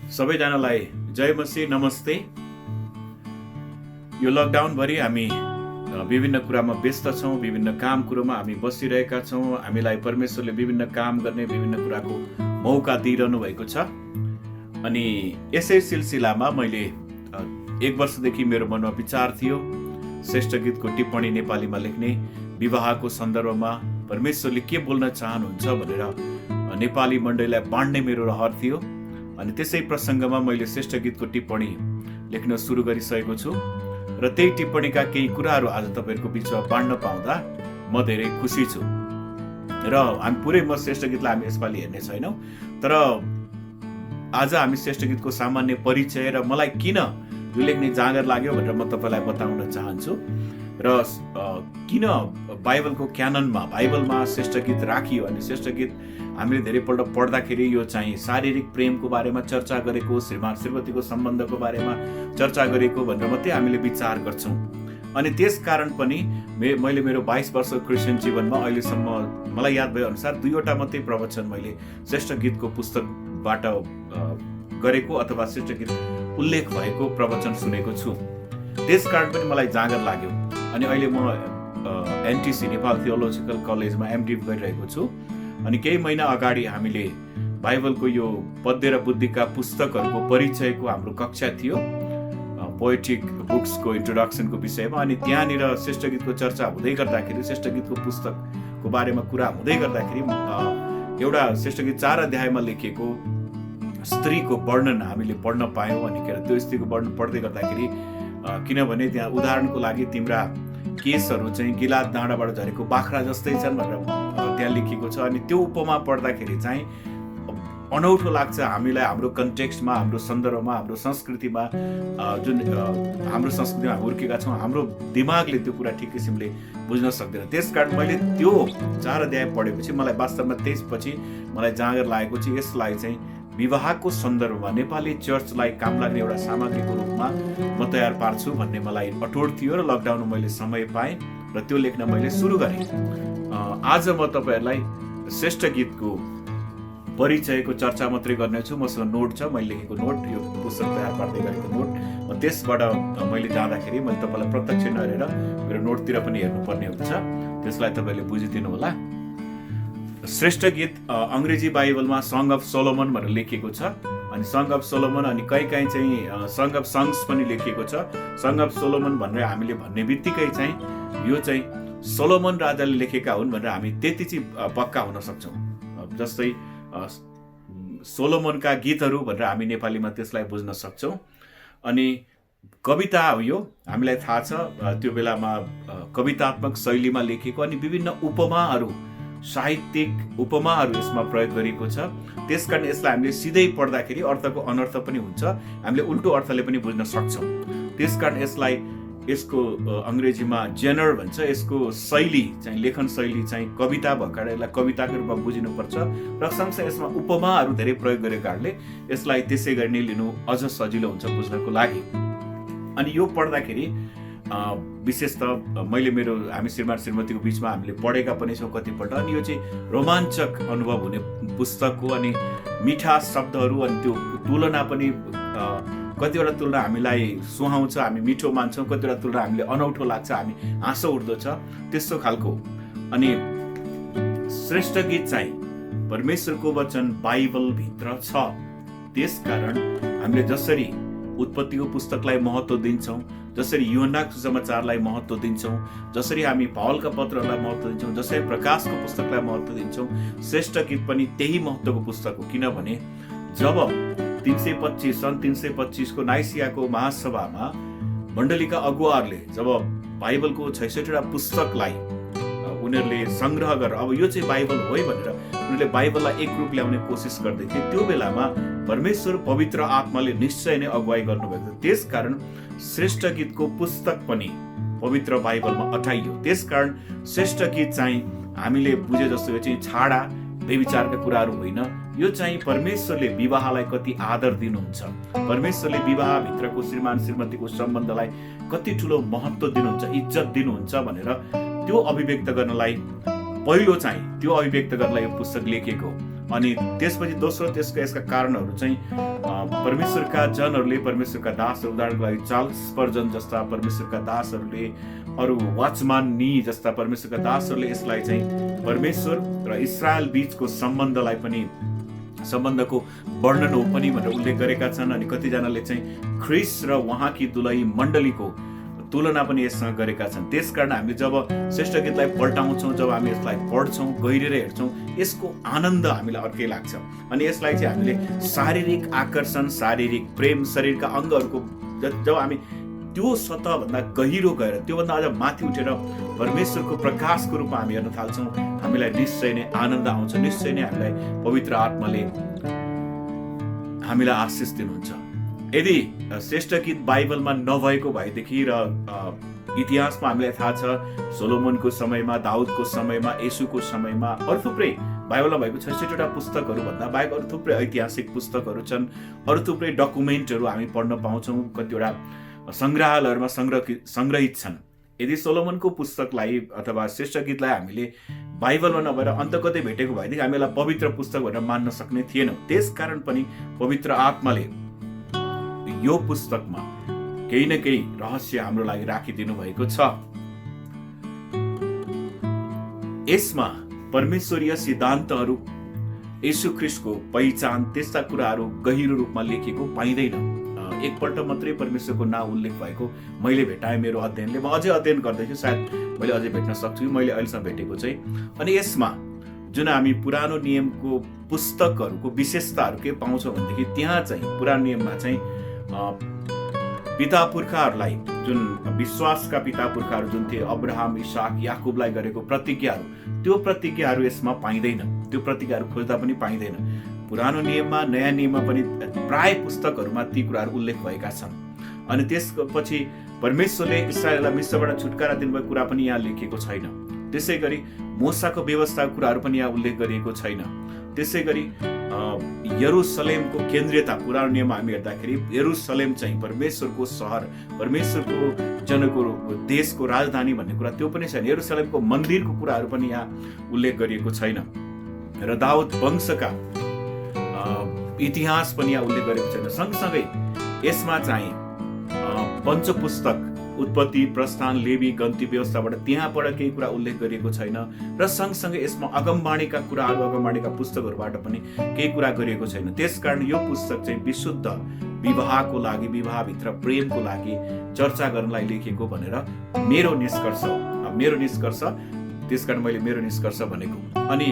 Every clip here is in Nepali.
सबैजनालाई जय मसी नमस्ते। यो लकडाउनभरि हामी विभिन्न कुरामा व्यस्त छौँ, विभिन्न काम कुरोमा हामी बसिरहेका छौँ। हामीलाई परमेश्वरले विभिन्न काम गर्ने विभिन्न कुराको मौका दिइरहनु भएको छ। अनि यसै सिलसिलामा मैले 1 वर्षदेखि मेरो मनमा विचार थियो, श्रेष्ठ गीतको टिप्पणी नेपालीमा लेख्ने, विवाहको सन्दर्भमा परमेश्वरले के बोल्न चाहनुहुन्छ भनेर नेपाली मण्डलीलाई बाँड्ने मेरो रहर थियो। अनि त्यसै प्रसङ्गमा मैले श्रेष्ठ गीतको टिप्पणी लेख्न सुरु गरिसकेको छु र त्यही टिप्पणीका केही कुराहरू आज तपाईँहरूको बिचमा बाँड्न पाउँदा म धेरै खुसी छु। र हामी पुरै श्रेष्ठ गीतलाई हामी यसपालि हेर्ने छैनौँ, तर आज हामी श्रेष्ठ गीतको सामान्य परिचय र मलाई किन यो लेख्ने जाँगर लाग्यो भनेर म तपाईँलाई बताउन चाहन्छु। र किन बाइबलको क्याननमा बाइबलमा श्रेष्ठ गीत राखियो अनि श्रेष्ठ गीत हामीले धेरैपल्ट पढ्दाखेरि यो चाहिँ शारीरिक प्रेमको बारेमा चर्चा गरेको, श्रीमान श्रीमतीको सम्बन्धको बारेमा चर्चा गरेको भनेर मात्रै हामीले विचार गर्छौँ। अनि त्यस कारण पनि मैले मेरो 22 वर्ष क्रिस्चियन जीवनमा अहिलेसम्म मलाई याद भए अनुसार 2वटा मात्रै प्रवचन मैले श्रेष्ठ गीतको पुस्तकबाट गरेको अथवा श्रेष्ठ गीत उल्लेख भएको प्रवचन सुनेको छु। त्यस कारण पनि मलाई जाँगर लाग्यो। अनि अहिले म एनटिसी नेपाल थियोलोजिकल कलेजमा एमडिभ गरिरहेको छु। अनि केही महिना अगाडि हामीले बाइबलको यो पद्य र बुद्धिका पुस्तकहरूको परिचयको हाम्रो कक्षा थियो, पोएटिक बुक्सको इन्ट्रोडक्सनको विषयमा। अनि त्यहाँनिर श्रेष्ठ गीतको चर्चा हुँदै गर्दाखेरि, श्रेष्ठ गीतको पुस्तकको बारेमा कुरा हुँदै गर्दाखेरि एउटा श्रेष्ठ गीत 4 अध्यायमा लेखिएको स्त्रीको वर्णन हामीले पढ्न पायौँ। अनि त्यो स्त्रीको वर्णन पढ्दै गर्दाखेरि किनभने त्यहाँ उदाहरणको लागि तिम्रा केसहरू चाहिँ गिलाद डाँडाबाट झरेको बाख्रा जस्तै छन् भनेर त्यहाँ लेखिएको छ। अनि त्यो उपमा पढ्दाखेरि चाहिँ अनौठो लाग्छ हामीलाई, हाम्रो कन्टेक्स्टमा, हाम्रो सन्दर्भमा, हाम्रो संस्कृतिमा, जुन हाम्रो संस्कृतिमा हुर्केका छौँ, हाम्रो दिमागले त्यो कुरा ठिक किसिमले बुझ्न सक्दैन। त्यसकारण मैले त्यो 4 अध्याय पढेपछि मलाई वास्तवमा त्यसपछि मलाई जाँगर लागेको चाहिँ यसलाई चाहिँ विवाहको सन्दर्भमा नेपाली चर्चलाई काम लाग्ने एउटा सामग्रीको रूपमा म तयार पार्छु भन्ने मलाई अठोट थियो र लकडाउनमा मैले समय पाएँ र त्यो लेख्न मैले सुरु गरेँ। आज म तपाईँहरूलाई श्रेष्ठ गीतको परिचयको चर्चा मात्रै गर्नेछु। मसँग नोट छ, मैले लेखेको नोट, यो पुस्तक तयार पार्दै गरेको नोट। त्यसबाट मैले जाँदाखेरि मैले तपाईँलाई प्रत्यक्ष नहेरेर मेरो नोटतिर पनि हेर्नुपर्ने हुन्छ, त्यसलाई तपाईँले बुझिदिनु होला। श्रेष्ठ गीत अङ्ग्रेजी बाइबलमा सङ अफ सोलोमन भनेर लेखिएको छ। अनि सङ अफ सोलोमन अनि कहीँ चाहिँ सङ अफ सङ्ग्स पनि लेखिएको छ। सङ अफ सोलोमन भनेर हामीले भन्ने बित्तिकै चाहिँ यो चाहिँ सोलोमन राजाले लेखेका हुन् भनेर हामी त्यति चाहिँ पक्का हुन सक्छौँ। जस्तै सोलोमनका गीतहरू भनेर हामी नेपालीमा त्यसलाई बुझ्न सक्छौँ। अनि कविता हो यो, हामीलाई थाहा छ त्यो बेलामा कवितात्मक शैलीमा लेखिएको अनि विभिन्न उपमाहरू, साहित्यिक उपमाहरू यसमा प्रयोग गरिएको छ। त्यसकारण यसलाई हामीले सिधै पढ्दाखेरि अर्थको अनर्थ पनि हुन्छ, हामीले उल्टो अर्थले पनि बुझ्न सक्छौँ। त्यसकारण यसको अङ्ग्रेजीमा जेनर भन्छ। यसको शैली चाहिँ लेखन शैली चाहिँ कविता भएको कारणले यसलाई कविताको रूपमा बुझिनुपर्छ र सँगसँगै यसमा उपमाहरू धेरै प्रयोग गरेको कारणले यसलाई त्यसै गरी नै लिनु अझ सजिलो हुन्छ बुझ्नको लागि। अनि यो पढ्दाखेरि विशेष त हामी श्रीमान श्रीमतीको बिचमा हामीले पढेका पनि छौँ कतिपल्ट। अनि यो चाहिँ रोमाञ्चक अनुभव हुने पुस्तक हो। अनि मिठा शब्दहरू अनि त्यो तुलना पनि कतिवटा तुलना हामीलाई सुहाउँछ, हामी मिठो मान्छौँ, कतिवटा तुलना हामीले अनौठो लाग्छ, हामी हाँसो उठ्दछ, त्यस्तो खालको। अनि श्रेष्ठ गीत चाहिँ परमेश्वरको वचन बाइबलभित्र छ। त्यसकारण हामीले जसरी उत्पत्तिको पुस्तकलाई महत्त्व दिन्छौँ, जसरी यूहन्नाको सुसमाचारलाई महत्त्व दिन्छौँ, जसरी हामी पावलका पत्रहरूलाई महत्त्व दिन्छौँ, जसरी प्रकाशको पुस्तकलाई महत्त्व दिन्छौँ, श्रेष्ठ गीत पनि त्यही महत्त्वको पुस्तक हो। किनभने जब सन् 325 को नाइसियाको महासभामा मण्डलीका अगुवाहरूले जब बाइबलको 66वटा पुस्तकलाई उनीहरूले सङ्ग्रह गरेर अब यो चाहिँ बाइबल हो है भनेर उनीहरूले बाइबललाई एक रूप ल्याउने कोसिस गर्दै थिए, त्यो बेलामा परमेश्वर पवित्र आत्माले निश्चय नै अगुवाई गर्नुभएको थियो। त्यसकारण श्रेष्ठ गीतको पुस्तक पनि पवित्र बाइबलमा अटाइयो। त्यसकारण श्रेष्ठ गीत चाहिँ हामीले बुझे जस्तो यो चाहिँ छाडा बेविचारका कुराहरू होइन, यो चाहिँ परमेश्वरले विवाहलाई कति आदर दिनुहुन्छ, परमेश्वरले विवाहभित्रको श्रीमान श्रीमतीको सम्बन्धलाई कति ठुलो महत्त्व दिनुहुन्छ, इज्जत दिनुहुन्छ भनेर त्यो अभिव्यक्त गर्नलाई यो पुस्तक लेखिएको। अनि त्यसपछि दोस्रो यसका कारणहरू चाहिँ परमेश्वरका जनहरूले, परमेश्वरका दासहरू, उदाहरणको लागि चार्ल्स स्पर्जन जस्ता परमेश्वरका दासहरूले, अरू वाचमान नी जस्ता परमेश्वरका दासहरूले यसलाई चाहिँ परमेश्वर र इस्रायल बीचको सम्बन्धको वर्णन हो पनि भनेर उल्लेख गरेका छन्। अनि कतिजनाले चाहिँ ख्रिस र उहाँकी दुलही मण्डलीको तुलना पनि यससँग गरेका छन्। त्यसकारण हामी जब श्रेष्ठ गीतलाई पल्टाउँछौँ, जब हामी यसलाई पढ्छौँ, गहिरेर हेर्छौँ, यसको आनन्द हामीलाई अर्कै लाग्छ। अनि यसलाई चाहिँ हामीले शारीरिक आकर्षण, शारीरिक प्रेम, शरीरका अङ्गहरूको जब हामी त्यो सतहभन्दा गहिरो गएर त्योभन्दा अझ माथि उठेर परमेश्वरको प्रकाशको रूपमा हामी हेर्न थाल्छौँ, हामीलाई निश्चय नै आनन्द आउँछ। निश्चय नै हामीलाई पवित्र आत्माले हामीलाई आशिष दिनुहुन्छ। यदि श्रेष्ठ गीत बाइबलमा नभएको भएदेखि र इतिहासमा हामीलाई थाहा छ सोलोमनको समयमा, दाउदको समयमा, येशूको समयमा अरू थुप्रै बाइबलमा भएको 66वटा पुस्तकहरू भन्दा बाहेक अरू थुप्रै ऐतिहासिक पुस्तकहरू छन्, अरू थुप्रै डकुमेन्टहरू हामी पढ्न पाउँछौँ, कतिवटा सङ्ग्रहालयहरूमा सङ्ग्रहित छन्। यदि सोलोमनको पुस्तकलाई अथवा श्रेष्ठ गीतलाई हामीले बाइबलमा नभएर अन्त कतै भेटेको भएदेखि हामीलाई पवित्र पुस्तक भनेर मान्न सक्ने थिएनौँ। त्यसकारण पनि पवित्र आत्माले यो पुस्तकमा केही न केही रहस्य हाम्रो लागि राखिदिनु भएको छ। यसमा परमेश्वरीय सिद्धान्तहरू, येशू ख्रिस्टको पहिचान, त्यस्ता कुराहरू गहिरो रूपमा लेखेको पाइँदैन। एकपल्ट मात्रै परमेश्वरको नाम उल्लेख भएको मैले भेटाएँ मेरो अध्ययनले। म अझै अध्ययन गर्दैछु, सायद मैले अझै भेट्न सक्छु कि मैले अहिलेसम्म भेटेको चाहिँ। अनि यसमा जुन हामी पुरानो नियमको पुस्तकहरूको विशेषताहरू के पाउँछौँ भनेदेखि त्यहाँ चाहिँ पुरानो नियममा चाहिँ पिता पुर्खाहरूलाई, जुन विश्वासका पिता पुर्खाहरू जुन थिए, अब्राहम, इसाक, याकुबलाई गरेको प्रतिज्ञाहरू, त्यो प्रतिज्ञाहरू यसमा पाइँदैन। त्यो प्रतिज्ञाहरू खोज्दा पनि पाइँदैन। पुरानो नियममा, नयाँ नियममा पनि प्राय पुस्तकहरूमा ती कुराहरू उल्लेख भएका छन्। अनि त्यसपछि परमेश्वरले इस्राएललाई मिस्रबाट छुटकारा दिनुभएको कुरा पनि यहाँ लेखिएको छैन। त्यसै गरी मूसाको व्यवस्थाको कुराहरू पनि यहाँ उल्लेख गरिएको छैन। त्यसै गरी यरुसलेमको केन्द्रीयता, पुरानो नियममा हामी हेर्दाखेरि यरुसलेम चाहिँ परमेश्वरको सहर, परमेश्वरको जनको देशको राजधानी भन्ने कुरा त्यो पनि छैन। यरुसलेमको मन्दिरको कुराहरू पनि यहाँ उल्लेख गरिएको छैन। र दाउद वंशका इतिहास पनि यहाँ उल्लेख गरेको छैन। सँगसँगै यसमा चाहिँ पञ्चपुस्तक, उत्पत्ति, प्रस्थान, लेवी, गन्ती व्यवस्थाबाट त्यहाँबाट केही कुरा उल्लेख गरिएको छैन। र सँगसँगै यसमा अगमवाणीका कुराहरू, अगमवाणीका पुस्तकहरूबाट पनि केही कुरा गरिएको छैन। त्यसकारण यो पुस्तक चाहिँ विशुद्ध विवाहको लागि, विवाहभित्र प्रेमको लागि चर्चा गर्नलाई लेखिएको भनेर मेरो निष्कर्ष। त्यसकारण मैले मेरो निष्कर्ष भनेको। अनि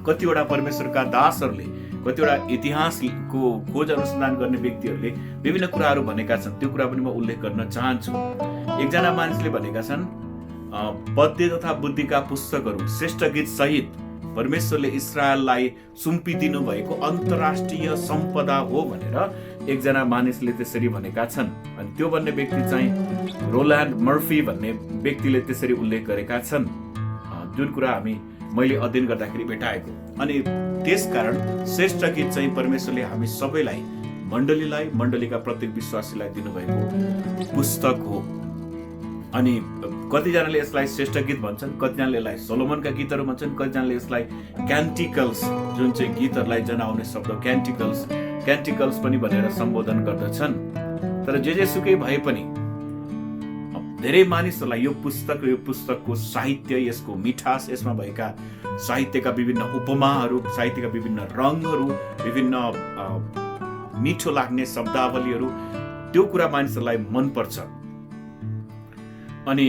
कतिवटा परमेश्वरका दासहरूले, कतिवटा इतिहासको खोज अनुसन्धान गर्ने व्यक्तिहरूले विभिन्न कुराहरू भनेका छन्। त्यो कुरा पनि म उल्लेख गर्न चाहन्छु। एकजना मानिसले भनेका छन् पद्य तथा बुद्धिका पुस्तकहरू श्रेष्ठ गीत सहित परमेश्वरले इस्राएललाई सुम्पिदिनु भएको अन्तर्राष्ट्रिय सम्पदा हो भनेर एकजना मानिसले त्यसरी भनेका छन्। अनि त्यो भन्ने व्यक्ति चाहिँ रोल्यान्ड मर्फी भन्ने व्यक्तिले त्यसरी उल्लेख गरेका छन्, जुन कुरा मैले अध्ययन गर्दाखेरि भेटाएको। अनि त्यसकारण श्रेष्ठ गीत चाहिँ परमेश्वरले हामी सबैलाई, मण्डलीलाई, मण्डलीका प्रत्येक विश्वासीलाई दिनुभएको पुस्तक हो। अनि कतिजनाले यसलाई श्रेष्ठ गीत भन्छन्, कतिजनाले यसलाई सोलोमनका गीतहरू भन्छन्, कतिजनाले यसलाई क्यान्टिकल्स, जुन चाहिँ गीतहरूलाई जनाउने शब्द क्यान्टिकल्स पनि भनेर सम्बोधन गर्दछन्। तर जेसुकै भए पनि धेरै मानिसहरूलाई यो पुस्तकको साहित्य, यसको मिठास, यसमा भएका साहित्यका विभिन्न उपमाहरू, साहित्यका विभिन्न रङहरू, विभिन्न मिठो लाग्ने शब्दावलीहरू, त्यो कुरा मानिसहरूलाई मनपर्छ। अनि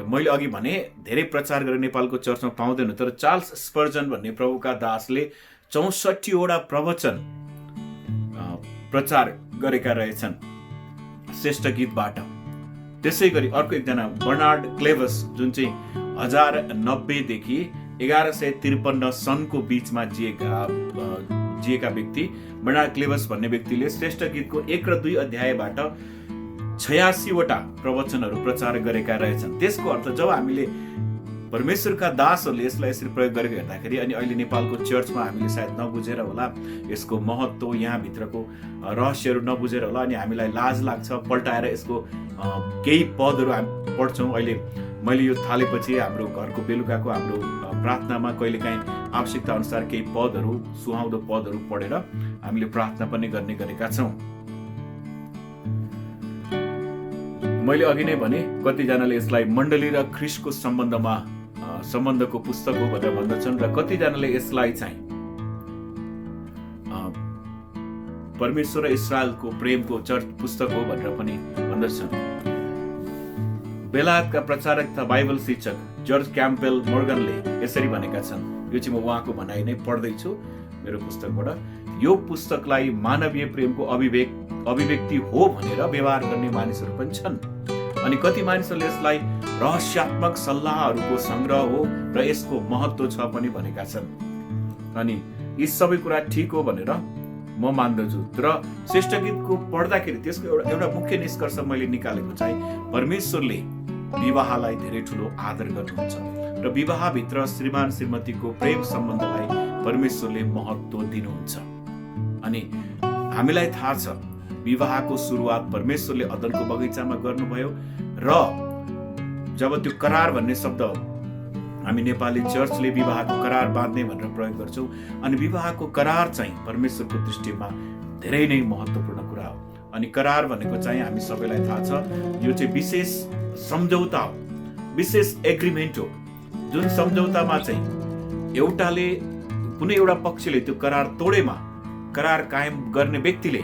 मैले अघि भने धेरै प्रचार गरेर नेपालको चर्चमा पाउँदैन, तर चार्ल्स स्पर्जन भन्ने प्रभुका दासले 64वटा प्रवचन प्रचार गरेका रहेछन् श्रेष्ठ गीतबाट। त्यसै गरी अर्को एकजना बर्नार्ड क्लेवस, जुन चाहिँ 1090 देखि 1153 सनको बीचमा जिएका व्यक्ति, बर्नार्ड क्लेवस भन्ने व्यक्तिले श्रेष्ठ गीतको 1 र 2 अध्यायबाट 86वटा प्रवचनहरू प्रचार गरेका रहेछन्। त्यसको अर्थ जब हामीले परमेश्वरका दासहरूले यसलाई यसरी प्रयोग गरेको हेर्दाखेरि, अनि अहिले नेपालको चर्चमा हामीले सायद नबुझेर होला, यसको महत्त्व, यहाँभित्रको रहस्यहरू नबुझेर होला, अनि हामीलाई लाज लाग्छ पल्टाएर यसको केही पदहरू हामी पढ्छौँ। अहिले मैले यो थालेपछि हाम्रो घरको बेलुकाको हाम्रो प्रार्थनामा कहिलेकाहीँ आवश्यकता अनुसार केही पदहरू, सुहाउँदो पदहरू पढेर हामीले प्रार्थना पनि गर्ने गरेका छौँ। मैले अघि नै भने कतिजनाले यसलाई मण्डली र ख्रीष्टको सम्बन्धको पुस्तक हो भनेर भन्दछन् र कतिजनाले यसलाई चाहिँ परमेश्वर र इस्रायलको प्रेमको चर्च पुस्तक हो भनेर पनि भन्दछन्। बेलायतका प्रचारक तथा बाइबल शिक्षक जर्ज क्याम्पबेल मोर्गनले यसरी भनेका छन्, यो चाहिँ म उहाँको भनाइ नै पढ्दैछु मेरो पुस्तकबाट। यो पुस्तकलाई मानवीय प्रेमको अभिव्यक्ति हो भनेर व्यवहार गर्ने मानिसहरू पनि छन्, अनि कति मानिसहरूले यसलाई रहस्यात्मक सल्लाहहरूको संग्रह हो र यसको महत्त्व छ पनि भनेका छन्। अनि यी सबै कुरा ठिक हो भनेर म मान्दछु। र श्रेष्ठ गीतको पढ्दाखेरि त्यसको एउटा मुख्य निष्कर्ष मैले निकालेको चाहिँ परमेश्वरले विवाहलाई धेरै ठुलो आदर गर्नुहुन्छ र विवाहभित्र श्रीमान श्रीमतीको प्रेम सम्बन्धलाई परमेश्वरले महत्त्व दिनुहुन्छ। अनि हामीलाई थाहा छ विवाहको सुरुवात परमेश्वरले अदनको बगैँचामा गर्नुभयो र जब त्यो करार भन्ने शब्द हामी नेपाली चर्चले विवाहको करार बाँध्ने भनेर प्रयोग गर्छौँ, अनि विवाहको करार चाहिँ परमेश्वरको दृष्टिमा धेरै नै महत्त्वपूर्ण कुरा हो। अनि करार भनेको चाहिँ हामी सबैलाई थाहा छ, यो चाहिँ विशेष सम्झौता हो, विशेष एग्रिमेन्ट हो, जुन सम्झौतामा चाहिँ कुनै एउटा पक्षले त्यो करार तोडेमा करार कायम गर्ने व्यक्तिले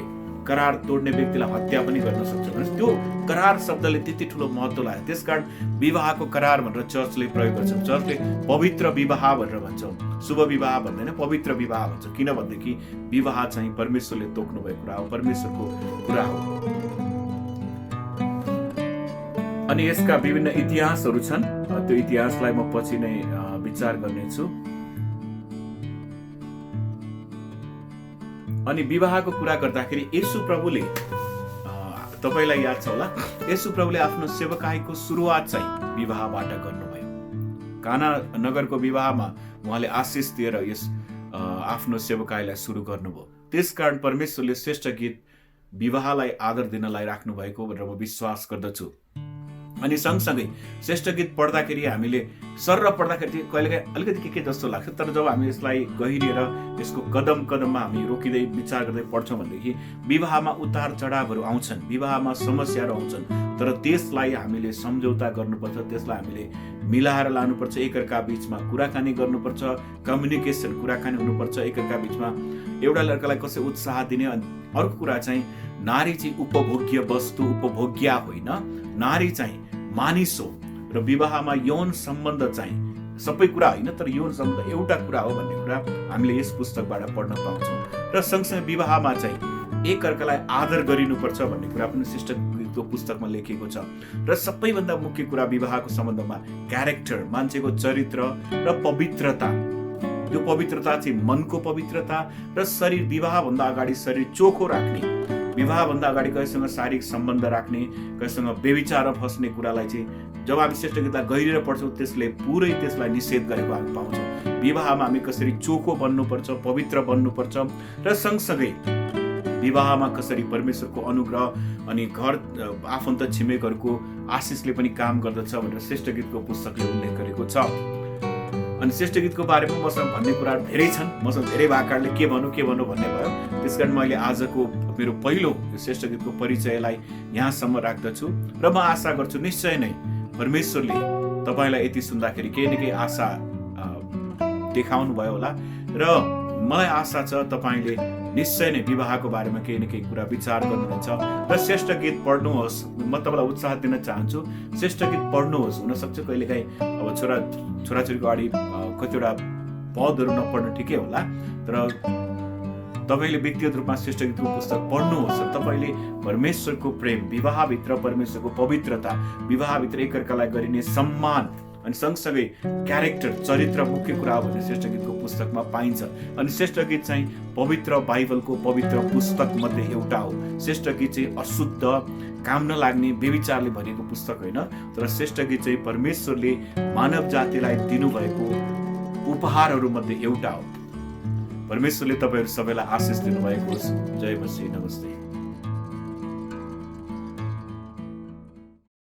करार तोड्ने व्यक्तिलाई हत्या पनि गर्न सक्छ भने त्यो करार शब्दले त्यति ठुलो महत्त्व लाग्यो। त्यसकारण विवाहको करार भनेर चर्चले प्रयोग गर्छ। चर्चले पवित्र विवाह भनेर भन्छौँ, शुभ विवाह भन्दैन, पवित्र विवाह भन्छ। किनभनेदेखि विवाह चाहिँ परमेश्वरले तोक्नु भएको कुरा हो, परमेश्वरको कुरा हो। अनि यसका विभिन्न इतिहासहरू छन्, त्यो इतिहासलाई म पछि नै विचार गर्नेछु। अनि विवाहको कुरा गर्दाखेरि येशू प्रभुले, तपाईलाई याद छ होला, येशू प्रभुले आफ्नो सेवकाईको सुरुवात चाहिँ विवाहबाट गर्नुभयो। काना नगरको विवाहमा उहाँले आशिष दिएर यस आफ्नो सेवकाईलाई सुरु गर्नुभयो। त्यसकारण परमेश्वरले श्रेष्ठ गीत विवाहलाई आदर दिनलाई राख्नु भएको भनेर म विश्वास गर्दछु। अनि सँगसँगै श्रेष्ठ गीत पढ्दाखेरि हामीले सर्र पढ्दाखेरि कहिलेकाहीँ अलिकति के जस्तो लाग्छ, तर जब हामी यसलाई गहिरिएर यसको कदम कदममा हामी रोकिँदै विचार गर्दै पढ्छौँ भनेदेखि विवाहमा उतार चढावहरू आउँछन्, विवाहमा समस्याहरू आउँछन्, तर त्यसलाई हामीले सम्झौता गर्नुपर्छ, त्यसलाई हामीले मिलाएर लानुपर्छ, एकअर्का बिचमा कुराकानी गर्नुपर्छ, कम्युनिकेसन कुराकानी हुनुपर्छ एकअर्का बिचमा, एउटा लड्कालाई कसै उत्साह दिने। अनि अर्को कुरा चाहिँ नारी चाहिँ उपभोग्य वस्तु, उपभोग्य होइन, नारी चाहिँ मानिस हो र विवाहमा यौन सम्बन्ध चाहिँ सबै कुरा होइन, तर यौन सम्बन्ध एउटा कुरा हो भन्ने कुरा हामीले यस पुस्तकबाट पढ्न पाउँछौँ। र सँगसँगै विवाहमा चाहिँ एकअर्कालाई आदर गरिनुपर्छ भन्ने कुरा पनि श्रेष्ठ गीतको पुस्तकमा लेखिएको छ। र सबैभन्दा मुख्य कुरा विवाहको सम्बन्धमा क्यारेक्टर, मान्छेको चरित्र र पवित्रता। यो पवित्रता चाहिँ मनको पवित्रता र शरीर, विवाहभन्दा अगाडि शरीर चोखो राख्ने, विवाहभन्दा अगाडि कसैसँग शारीरिक सम्बन्ध राख्ने, कसैसँग व्यभिचारमा फस्ने कुरालाई चाहिँ जब हामी श्रेष्ठ गीतलाई गहिरेर पढ्छौँ त्यसलाई निषेध गरेको हामी पाउँछौँ। विवाहमा हामी कसरी चोखो बन्नुपर्छ, पवित्र बन्नुपर्छ, र सँगसँगै विवाहमा कसरी परमेश्वरको अनुग्रह अनि घर आफन्त छिमेकहरूको आशिषले पनि काम गर्दछ भनेर श्रेष्ठ गीतको पुस्तकले उल्लेख गरेको छ। अनि श्रेष्ठ गीतको बारेमा मसँग भन्ने कुरा धेरै छन्, मसँग धेरै भाकाहरूले के भनौँ भन्ने भयो। त्यसकारण मैले आजको मेरो पहिलो श्रेष्ठ गीतको परिचयलाई यहाँसम्म राख्दछु र म आशा गर्छु निश्चय नै परमेश्वरले तपाईँलाई यति सुन्दाखेरि केही न केही आशा देखाउनु भयो होला, र मलाई आशा छ तपाईँले निश्चय नै विवाहको बारेमा केही न केही कुरा विचार गर्नुहुन्छ र श्रेष्ठ गीत पढ्नुहोस्। म तपाईँलाई उत्साह दिन चाहन्छु, श्रेष्ठ गीत पढ्नुहोस्। हुनसक्छ कहिलेकाहीँ अब छोराछोरीको अगाडि कतिवटा पदहरू नपढ्नु ठिकै होला, तर तपाईँले व्यक्तिगत रूपमा श्रेष्ठ गीतको पुस्तक पढ्नुहोस् र तपाईँले परमेश्वरको प्रेम, विवाहभित्र परमेश्वरको पवित्रता, विवाहभित्र एकअर्कालाई गरिने सम्मान अनि सँगसँगै क्यारेक्टर, चरित्र मुख्य कुरा हो भन्ने श्रेष्ठ गीतको पुस्तकमा पाइन्छ। अनि श्रेष्ठ गीत चाहिँ पवित्र बाइबलको पवित्र पुस्तक मध्ये एउटा हो। श्रेष्ठ गीत चाहिँ अशुद्ध, काम नलाग्ने, व्यभिचारले भरिएको पुस्तक होइन, तर श्रेष्ठ गीत चाहिँ परमेश्वरले मानव जातिलाई दिनुभएको उपहारहरू मध्ये एउटा हो। परमेश्वरले तपाईहरु सबैलाई आशिष दिनुभएको होस्। जय मसीह, नमस्ते।